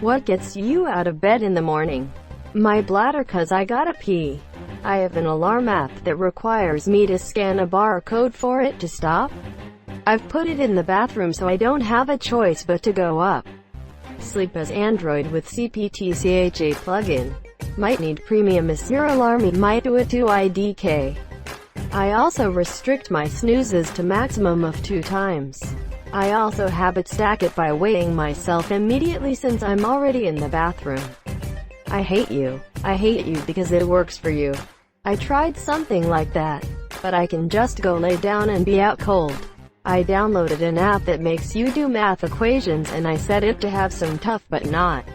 What gets you out of bed in the morning? My bladder, 'cause I gotta pee. I have an alarm app that requires me to scan a barcode for it to stop. I've put it in the bathroom so I don't have a choice but to go up. Sleep as Android with CPTCHA plugin. Might need premium as your alarm might do it to IDK. I also restrict my snoozes to maximum of 2 times. I also habit stack it by weighing myself immediately since I'm already in the bathroom. I hate you. I hate you because it works for you. I tried something like that, but I can just go lay down and be out cold. I downloaded an app that makes you do math equations and I set it to have some tough but not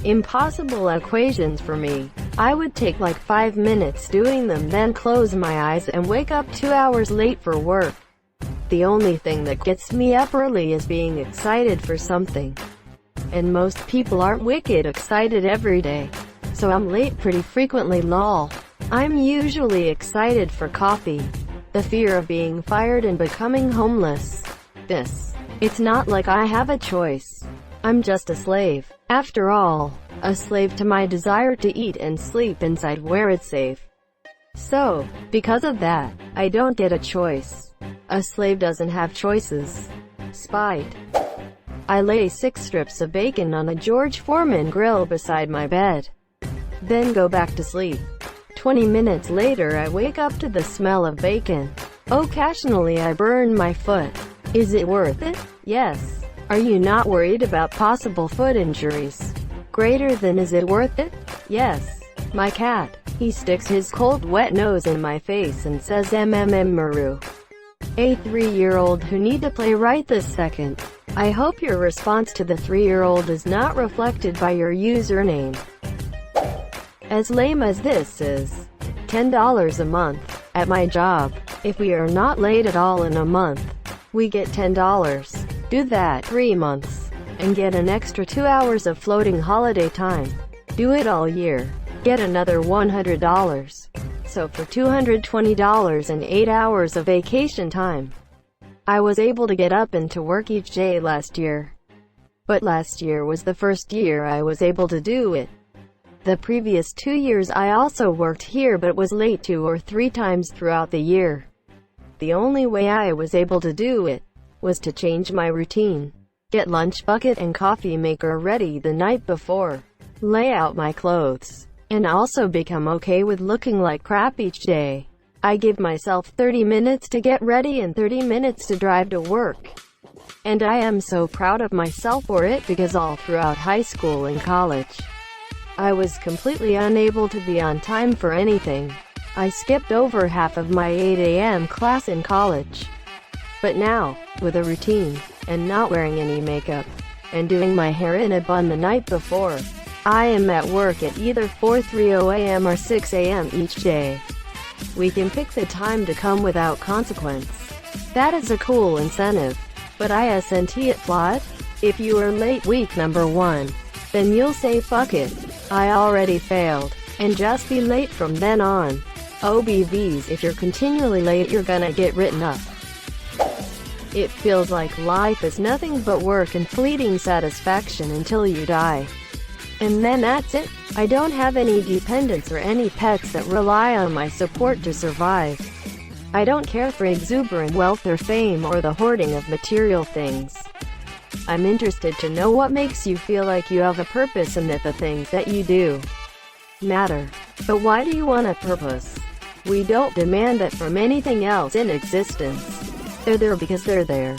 impossible equations for me. I would take like 5 minutes doing them, then close my eyes and wake up 2 hours late for work. The only thing that gets me up early is being excited for something. And most people aren't wicked excited every day. So I'm late pretty frequently, lol. I'm usually excited for coffee. The fear of being fired and becoming homeless. It's not like I have a choice. I'm just a slave. After all, a slave to my desire to eat and sleep inside where it's safe. So, because of that, I don't get a choice. A slave doesn't have choices. Spite. I lay 6 strips of bacon on a George Foreman grill beside my bed. Then go back to sleep. 20 minutes later I wake up to the smell of bacon. Occasionally I burn my foot. Is it worth it? Yes. Are you not worried about possible foot injuries? Greater than is it worth it? Yes. My cat. He sticks his cold wet nose in my face and says Maru. A 3-year-old who need to play right this second. I hope your response to the 3-year-old is not reflected by your username. As lame as this is, $10 a month. At my job, if we are not late at all in a month, we get $10. Do that 3 months, and get an extra 2 hours of floating holiday time. Do it all year. Get another $100. So for $220 and 8 hours of vacation time. I was able to get up and to work each day last year. But last year was the first year I was able to do it. The previous 2 years I also worked here but was late 2 or 3 times throughout the year. The only way I was able to do it was to change my routine. Get lunch bucket and coffee maker ready the night before. Lay out my clothes. And also become okay with looking like crap each day. I give myself 30 minutes to get ready and 30 minutes to drive to work. And I am so proud of myself for it because all throughout high school and college, I was completely unable to be on time for anything. I skipped over half of my 8 a.m. class in college. But now, with a routine, and not wearing any makeup, and doing my hair in a bun the night before, I am at work at either 4:30 a.m. or 6 a.m. each day. We can pick the time to come without consequence. That is a cool incentive. But isn't it flawed? If you are late week number 1, then you'll say fuck it, I already failed, and just be late from then on. OBVs, if you're continually late you're gonna get written up. It feels like life is nothing but work and fleeting satisfaction until you die. And then that's it. I don't have any dependents or any pets that rely on my support to survive. I don't care for exuberant wealth or fame or the hoarding of material things. I'm interested to know what makes you feel like you have a purpose and that the things that you do matter. But why do you want a purpose? We don't demand that from anything else in existence. They're there because they're there.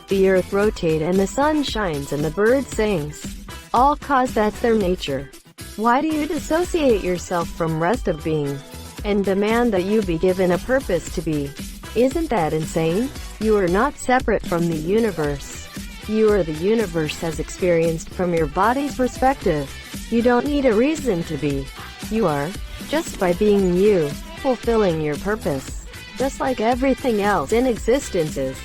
The earth rotates and the sun shines and the bird sings. All cause that's their nature. Why do you dissociate yourself from rest of being, and demand that you be given a purpose to be? Isn't that insane? You are not separate from the universe. You are the universe as experienced from your body's perspective. You don't need a reason to be. You are, just by being you, fulfilling your purpose. Just like everything else in existence is.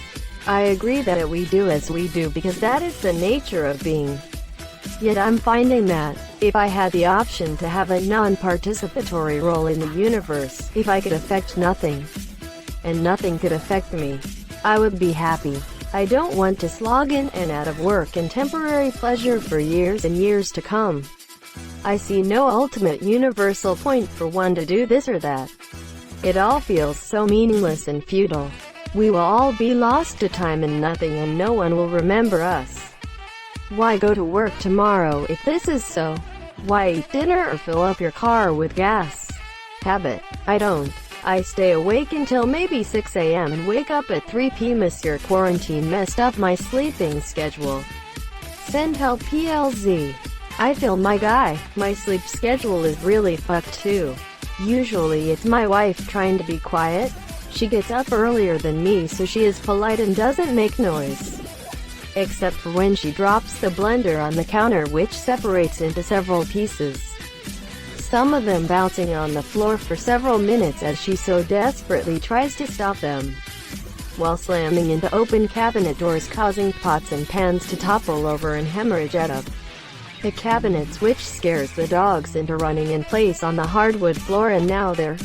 I agree that we do as we do because that is the nature of being. Yet I'm finding that, if I had the option to have a non-participatory role in the universe, if I could affect nothing, and nothing could affect me, I would be happy. I don't want to slog in and out of work and temporary pleasure for years and years to come. I see no ultimate universal point for one to do this or that. It all feels so meaningless and futile. We will all be lost to time and nothing, and no one will remember us. Why go to work tomorrow if this is so? Why eat dinner or fill up your car with gas? Habit. I don't. I stay awake until maybe 6 a.m. and wake up at 3 p.m. Your quarantine messed up my sleeping schedule. Send help PLZ. I feel my guy. My sleep schedule is really fucked too. Usually it's my wife trying to be quiet. She gets up earlier than me, so she is polite and doesn't make noise. Except for when she drops the blender on the counter, which separates into several pieces. Some of them bouncing on the floor for several minutes as she so desperately tries to stop them, while slamming into open cabinet doors, causing pots and pans to topple over and hemorrhage out of the cabinets, which scares the dogs into running in place on the hardwood floor, and now their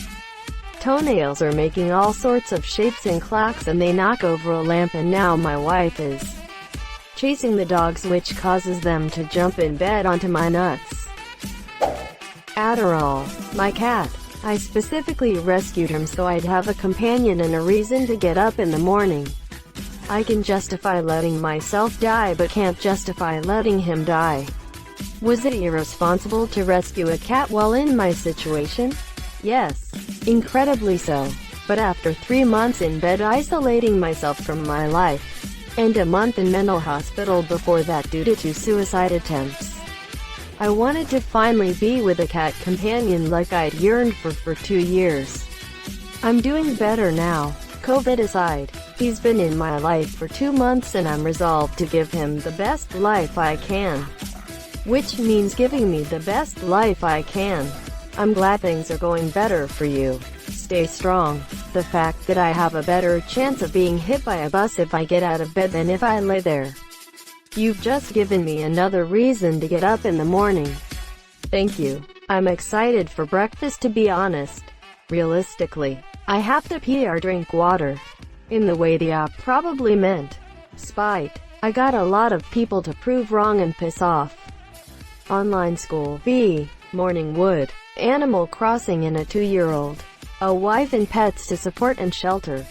toenails are making all sorts of shapes and clacks, and they knock over a lamp, and now my wife is chasing the dogs, which causes them to jump in bed onto my nuts. Adderall. My cat. I specifically rescued him so I'd have a companion and a reason to get up in the morning. I can justify letting myself die, but can't justify letting him die. Was it irresponsible to rescue a cat while in my situation? Yes. Incredibly so. But after 3 months in bed isolating myself from my life, and a month in mental hospital before that due to 2 suicide attempts, I wanted to finally be with a cat companion like I'd yearned for 2 years. I'm doing better now. COVID aside, he's been in my life for 2 months and I'm resolved to give him the best life I can. Which means giving me the best life I can. I'm glad things are going better for you. Stay strong. The fact that I have a better chance of being hit by a bus if I get out of bed than if I lay there. You've just given me another reason to get up in the morning. Thank you. I'm excited for breakfast, to be honest. Realistically, I have to pee or drink water. In the way the app probably meant. Spite. I got a lot of people to prove wrong and piss off. Online school. V. Morning wood. Animal Crossing and a 2-year-old. A wife and pets to support and shelter.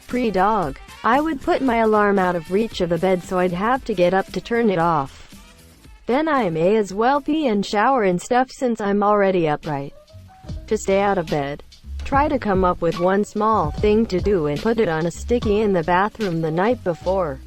Pre-dog. I would put my alarm out of reach of the bed so I'd have to get up to turn it off. Then I may as well pee and shower and stuff since I'm already upright. To stay out of bed. Try to come up with one small thing to do and put it on a sticky in the bathroom the night before.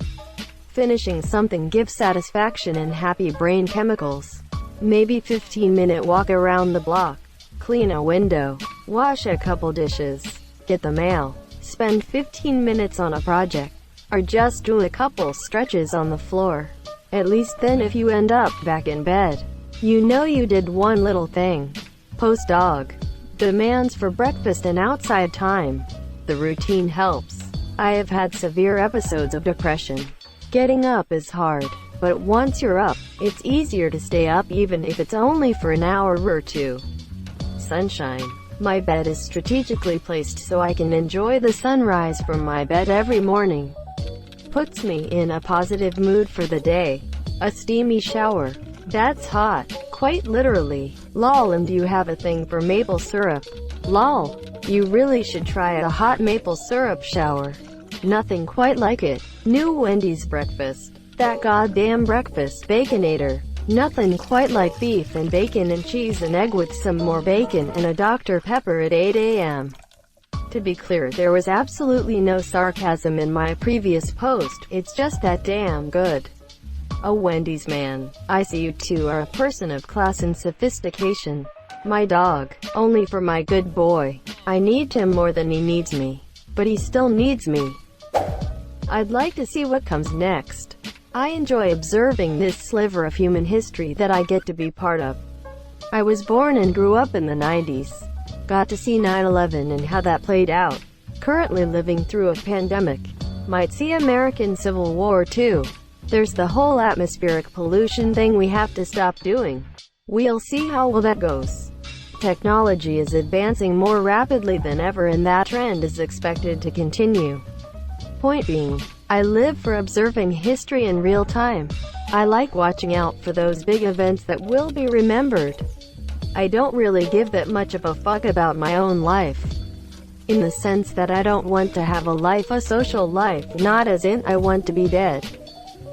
Finishing something gives satisfaction and happy brain chemicals. Maybe 15-minute walk around the block. Clean a window. Wash a couple dishes. Get the mail. Spend 15 minutes on a project. Or just do a couple stretches on the floor. At least then if you end up back in bed, you know you did one little thing. Post-dog. Demands for breakfast and outside time. The routine helps. I have had severe episodes of depression. Getting up is hard, but once you're up, it's easier to stay up even if it's only for an hour or 2. Sunshine. My bed is strategically placed so I can enjoy the sunrise from my bed every morning. Puts me in a positive mood for the day. A steamy shower. That's hot. Quite literally. Lol. And do you have a thing for maple syrup? Lol. You really should try a hot maple syrup shower. Nothing quite like it. New Wendy's breakfast. That goddamn breakfast baconator. Nothing quite like beef and bacon and cheese and egg with some more bacon and a Dr. Pepper at 8 a.m. To be clear, there was absolutely no sarcasm in my previous post, it's just that damn good. A Wendy's man. I see you two are a person of class and sophistication. My dog. Only for my good boy. I need him more than he needs me. But he still needs me. I'd like to see what comes next. I enjoy observing this sliver of human history that I get to be part of. I was born and grew up in the 90s. Got to see 9/11 and how that played out. Currently living through a pandemic. Might see American Civil War too. There's the whole atmospheric pollution thing we have to stop doing. We'll see how well that goes. Technology is advancing more rapidly than ever and that trend is expected to continue. Point being, I live for observing history in real time. I like watching out for those big events that will be remembered. I don't really give that much of a fuck about my own life. In the sense that I don't want to have a social life, not as in I want to be dead.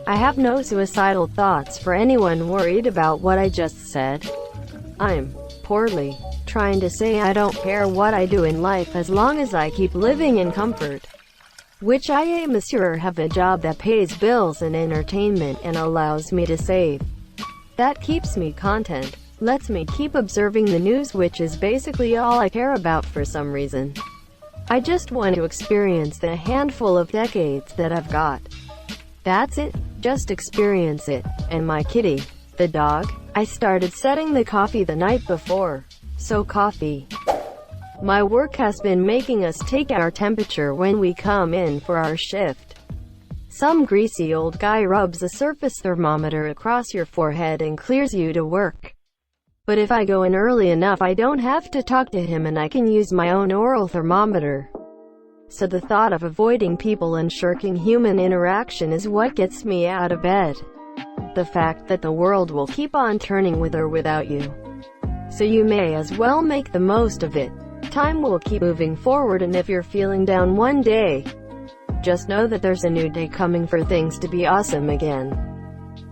I have no suicidal thoughts for anyone worried about what I just said. I'm poorly trying to say I don't care what I do in life as long as I keep living in comfort. Which I am sure have a job that pays bills and entertainment and allows me to save. That keeps me content, lets me keep observing the news, which is basically all I care about for some reason. I just want to experience the handful of decades that I've got. That's it, just experience it. And my kitty, the dog, I started setting the coffee the night before. So coffee. My work has been making us take our temperature when we come in for our shift. Some greasy old guy rubs a surface thermometer across your forehead and clears you to work. But if I go in early enough, I don't have to talk to him and I can use my own oral thermometer. So the thought of avoiding people and shirking human interaction is what gets me out of bed. The fact that the world will keep on turning with or without you. So you may as well make the most of it. Time will keep moving forward, and if you're feeling down one day, just know that there's a new day coming for things to be awesome again.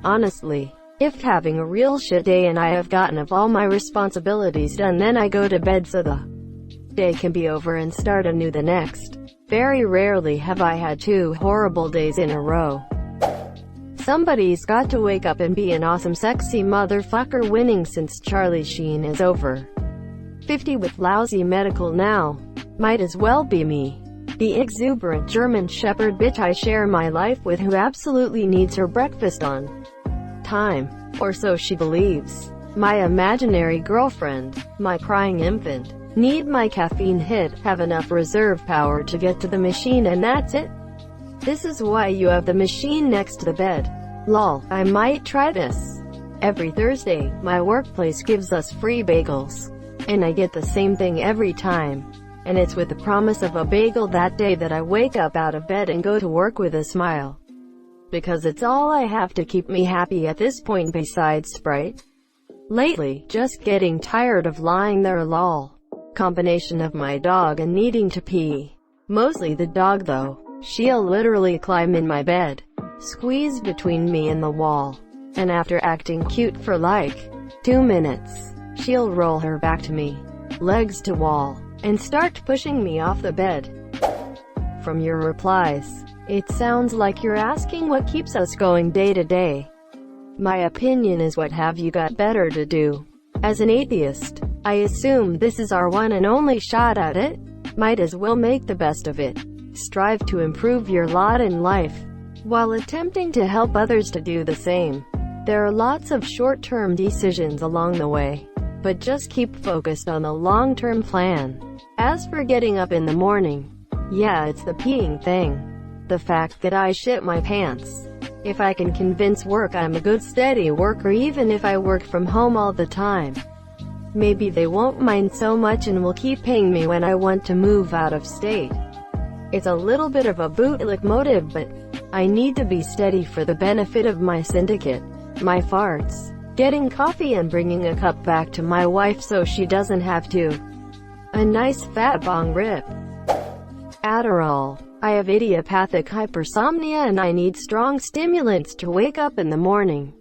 Honestly, if having a real shit day and I have gotten of all my responsibilities done, then I go to bed so the day can be over and start anew the next. Very rarely have I had 2 horrible days in a row. Somebody's got to wake up and be an awesome sexy motherfucker. Winning since Charlie Sheen is over 50 with lousy medical now. Might as well be me. The exuberant German Shepherd bitch I share my life with, who absolutely needs her breakfast on time. Or so she believes. My imaginary girlfriend, my crying infant, need my caffeine hit, have enough reserve power to get to the machine, and that's it. This is why you have the machine next to the bed. Lol, I might try this. Every Thursday, my workplace gives us free bagels. And I get the same thing every time. And it's with the promise of a bagel that day that I wake up out of bed and go to work with a smile. Because it's all I have to keep me happy at this point besides Sprite. Lately, just getting tired of lying there lol. Combination of my dog and needing to pee. Mostly the dog though. She'll literally climb in my bed, squeeze between me and the wall. And after acting cute for like 2 minutes, she'll roll her back to me, legs to wall, and start pushing me off the bed. From your replies, it sounds like you're asking what keeps us going day to day. My opinion is, what have you got better to do? As an atheist, I assume this is our one and only shot at it. Might as well make the best of it. Strive to improve your lot in life, while attempting to help others to do the same. There are lots of short-term decisions along the way, but just keep focused on the long-term plan. As for getting up in the morning, yeah, it's the peeing thing. The fact that I shit my pants. If I can convince work I'm a good steady worker, even if I work from home all the time, maybe they won't mind so much and will keep paying me when I want to move out of state. It's a little bit of a bootlick motive, but I need to be steady for the benefit of my syndicate, my farts, getting coffee and bringing a cup back to my wife so she doesn't have to. A nice fat bong rip. Adderall. I have idiopathic hypersomnia and I need strong stimulants to wake up in the morning.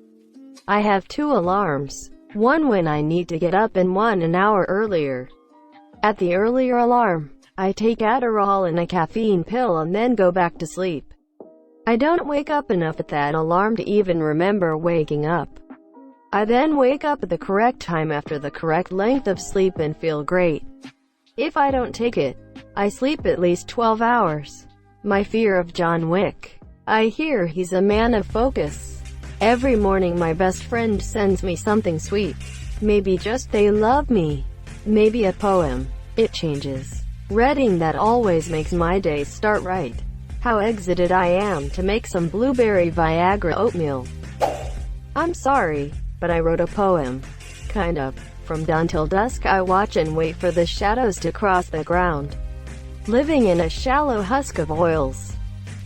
I have 2 alarms. One when I need to get up and one an hour earlier. At the earlier alarm, I take Adderall and a caffeine pill and then go back to sleep. I don't wake up enough at that alarm to even remember waking up. I then wake up at the correct time after the correct length of sleep and feel great. If I don't take it, I sleep at least 12 hours. My fear of John Wick. I hear he's a man of focus. Every morning my best friend sends me something sweet. Maybe just "they love me." Maybe a poem. It changes. Reading that always makes my day start right. How excited I am to make some blueberry Viagra oatmeal. I'm sorry, but I wrote a poem. Kind of. From dawn till dusk I watch and wait for the shadows to cross the ground. Living in a shallow husk of oils,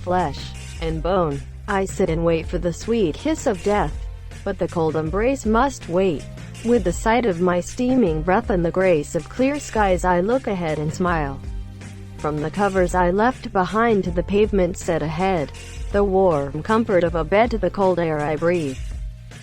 flesh, and bone. I sit and wait for the sweet hiss of death, but the cold embrace must wait. With the sight of my steaming breath and the grace of clear skies, I look ahead and smile. From the covers I left behind to the pavement set ahead, the warm comfort of a bed to the cold air I breathe.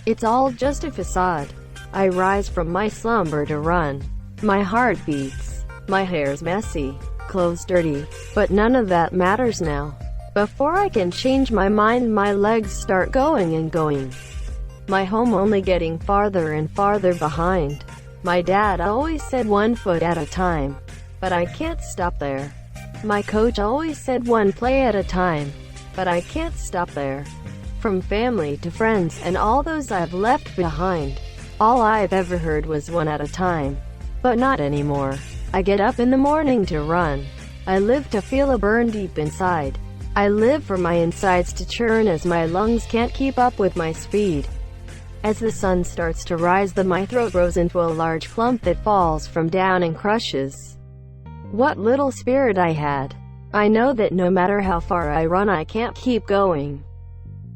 It's all just a facade. I rise from my slumber to run. My heart beats. My hair's messy, clothes dirty, but none of that matters now. Before I can change my mind, my legs start going and going. My home only getting farther and farther behind. My dad always said 1 foot at a time, but I can't stop there. My coach always said 1 play at a time, but I can't stop there. From family to friends and all those I've left behind, all I've ever heard was 1 at a time. But not anymore. I get up in the morning to run. I live to feel a burn deep inside. I live for my insides to churn as my lungs can't keep up with my speed. As the sun starts to rise, my throat grows into a large clump that falls from down and crushes. What little spirit I had. I know that no matter how far I run, I can't keep going.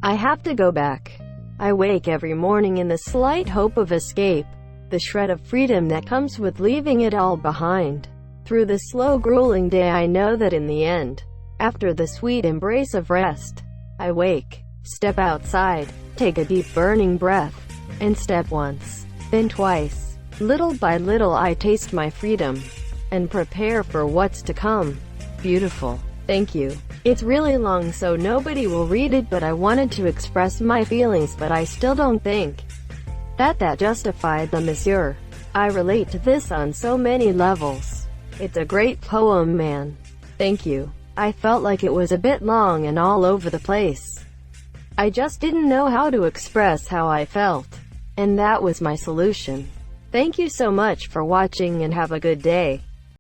I have to go back. I wake every morning in the slight hope of escape, the shred of freedom that comes with leaving it all behind. Through the slow, grueling day, I know that in the end, after the sweet embrace of rest, I wake, step outside, take a deep burning breath, and step once, then twice. Little by little I taste my freedom, and prepare for what's to come. Beautiful. Thank you. It's really long, so nobody will read it, but I wanted to express my feelings, but I still don't think that justified them, monsieur. I relate to this on so many levels. It's a great poem, man. Thank you. I felt like it was a bit long and all over the place. I just didn't know how to express how I felt, and that was my solution. Thank you so much for watching and have a good day.